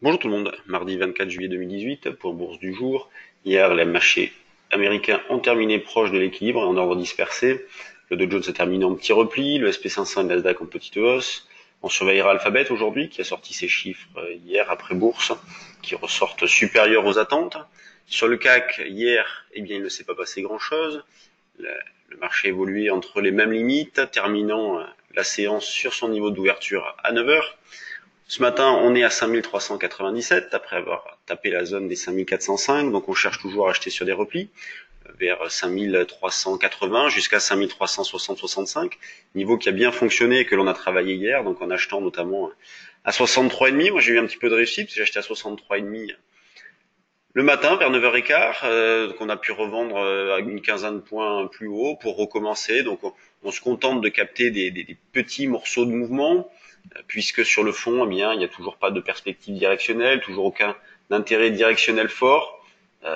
Bonjour tout le monde, mardi 24 juillet 2018 pour Bourse du jour. Hier, les marchés américains ont terminé proche de l'équilibre en ordre dispersé. Le Dow Jones a terminé en petit repli, le SP500 et le Nasdaq en petite hausse. On surveillera Alphabet aujourd'hui qui a sorti ses chiffres hier après bourse, qui ressortent supérieurs aux attentes. Sur le CAC, hier, il ne s'est pas passé grand-chose. Le marché évoluait entre les mêmes limites, terminant la séance sur son niveau d'ouverture à 9 heures. Ce matin, on est à 5397 après avoir tapé la zone des 5405, donc on cherche toujours à acheter sur des replis vers 5380 jusqu'à 5360-65, niveau qui a bien fonctionné et que l'on a travaillé hier, donc en achetant notamment à 63,5. Moi j'ai eu un petit peu de réussite, parce que j'ai acheté à 63,5 le matin vers 9h15, donc on a pu revendre à une quinzaine de points plus haut pour recommencer. Donc on se contente de capter des petits morceaux de mouvement, puisque sur le fond, il n'y a toujours pas de perspective directionnelle, toujours aucun intérêt directionnel fort.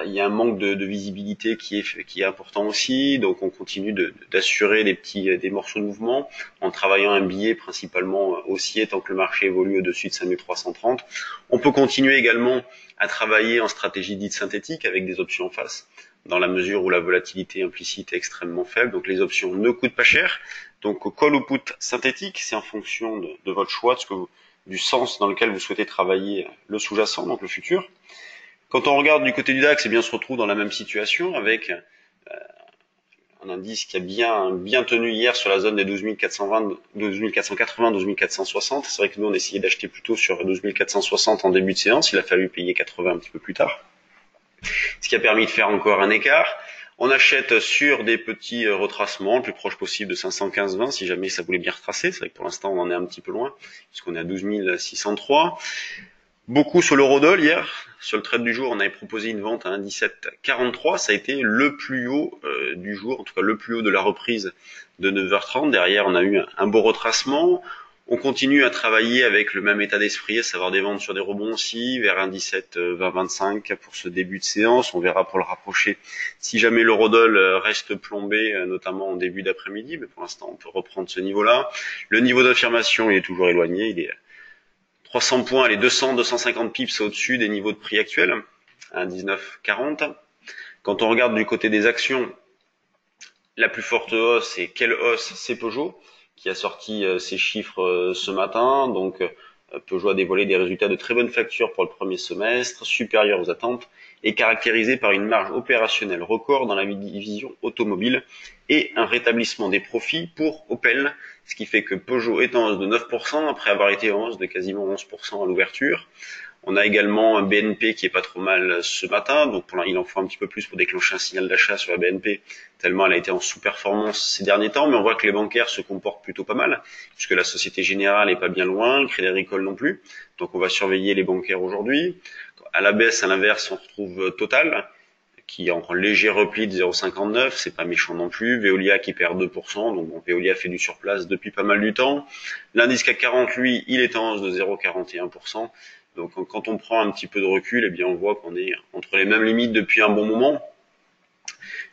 Il y a un manque de visibilité qui est important aussi, donc on continue d'assurer des morceaux de mouvement en travaillant un billet principalement haussier tant que le marché évolue au-dessus de 5330. On peut continuer également à travailler en stratégie dite synthétique avec des options en face, dans la mesure où la volatilité implicite est extrêmement faible, donc les options ne coûtent pas cher. Donc call ou put synthétique, c'est en fonction de votre choix, du sens dans lequel vous souhaitez travailler le sous-jacent, donc le futur. Quand on regarde du côté du DAX, on se retrouve dans la même situation avec un indice qui a bien tenu hier sur la zone des 12 420, 12 480, 12 460. C'est vrai que nous on essayait d'acheter plutôt sur 12 460 en début de séance, il a fallu payer 80 un petit peu plus tard, ce qui a permis de faire encore un écart. On achète sur des petits retracements, le plus proche possible de 515-20, si jamais ça voulait bien retracer. C'est vrai que pour l'instant on en est un petit peu loin, puisqu'on est à 12 603. Beaucoup sur l'eurodoll hier. Sur le trade du jour, on avait proposé une vente à 1,1743. Ça a été le plus haut du jour, en tout cas le plus haut de la reprise de 9h30. Derrière, on a eu un beau retracement. On continue à travailler avec le même état d'esprit, à savoir des ventes sur des rebonds aussi, vers 1,1720-25 pour ce début de séance. On verra pour le rapprocher si jamais l'eurodoll reste plombé, notamment en début d'après-midi. Mais pour l'instant, on peut reprendre ce niveau-là. Le niveau d'affirmation, il est toujours éloigné. Il est 300 points, les 200-250 pips au-dessus des niveaux de prix actuels, à 1,1940. Quand on regarde du côté des actions, la plus forte hausse, et quelle hausse? C'est Peugeot, qui a sorti ses chiffres ce matin. Donc Peugeot a dévoilé des résultats de très bonne facture pour le premier semestre, supérieurs aux attentes, et caractérisé par une marge opérationnelle record dans la division automobile et un rétablissement des profits pour Opel, ce qui fait que Peugeot est en hausse de 9% après avoir été en hausse de quasiment 11% à l'ouverture. On a également un BNP qui est pas trop mal ce matin, donc il en faut un petit peu plus pour déclencher un signal d'achat sur la BNP, tellement elle a été en sous-performance ces derniers temps, mais on voit que les bancaires se comportent plutôt pas mal, puisque la Société Générale est pas bien loin, le Crédit Agricole non plus, donc on va surveiller les bancaires aujourd'hui. À la baisse, à l'inverse, on retrouve Total, qui est en léger repli de 0,59, c'est pas méchant non plus. Veolia qui perd 2%, donc bon, Veolia fait du surplace depuis pas mal du temps. L'indice CAC 40, lui, il est en hausse de 0,41%. Donc quand on prend un petit peu de recul, on voit qu'on est entre les mêmes limites depuis un bon moment.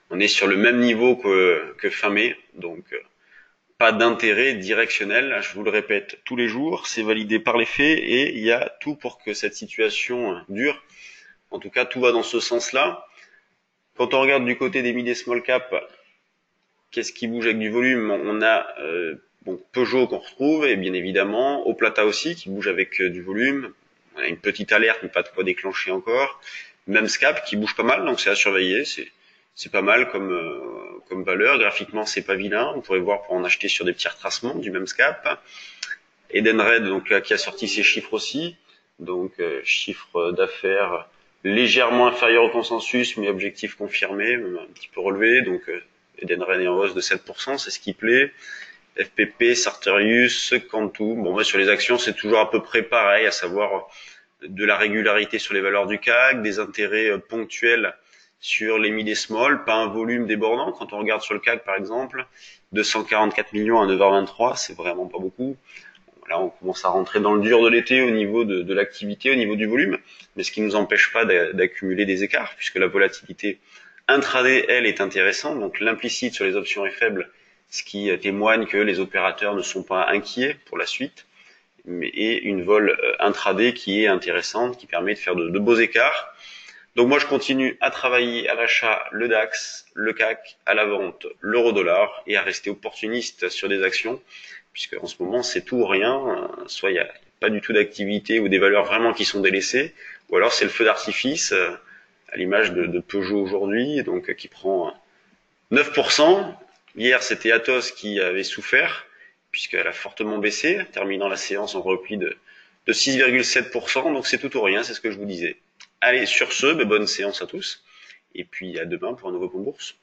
On est sur le même niveau que fin mai, donc pas d'intérêt directionnel. Je vous le répète tous les jours, c'est validé par les faits et il y a tout pour que cette situation dure. En tout cas, tout va dans ce sens-là. Quand on regarde du côté des mid et small cap, qu'est-ce qui bouge avec du volume? On a Peugeot qu'on retrouve, et bien évidemment Oplata aussi qui bouge avec du volume. On a une petite alerte, mais pas de quoi déclencher encore. Même Scap qui bouge pas mal, donc c'est à surveiller. C'est pas mal comme valeur. Graphiquement, c'est pas vilain. On pourrait voir pour en acheter sur des petits retracements du même Scap. Edenred, donc là, qui a sorti ses chiffres aussi. Donc chiffre d'affaires légèrement inférieur au consensus, mais objectif confirmé, un petit peu relevé. Donc Edenred est en hausse de 7%, c'est ce qui plaît. FPP, Sartorius, Cantu. Bon, sur les actions, c'est toujours à peu près pareil, à savoir de la régularité sur les valeurs du CAC, des intérêts ponctuels sur les mid et small, pas un volume débordant. Quand on regarde sur le CAC, par exemple, 244 millions à 9h23, c'est vraiment pas beaucoup. Là, on commence à rentrer dans le dur de l'été au niveau de l'activité, au niveau du volume, mais ce qui ne nous empêche pas d'accumuler des écarts, puisque la volatilité intraday, elle, est intéressante. Donc l'implicite sur les options est faible, ce qui témoigne que les opérateurs ne sont pas inquiets pour la suite. et une vol intraday qui est intéressante, qui permet de faire de beaux écarts. Donc moi je continue à travailler à l'achat le DAX, le CAC, à la vente l'euro-dollar et à rester opportuniste sur des actions, puisque en ce moment c'est tout ou rien, soit il n'y a pas du tout d'activité ou des valeurs vraiment qui sont délaissées, ou alors c'est le feu d'artifice, à l'image de Peugeot aujourd'hui, donc qui prend 9%. Hier c'était Atos qui avait souffert, puisqu'elle a fortement baissé, terminant la séance en repli de 6,7%, donc c'est tout ou rien, c'est ce que je vous disais. Allez, sur ce, bonne séance à tous, et puis à demain pour un nouveau point de bourse.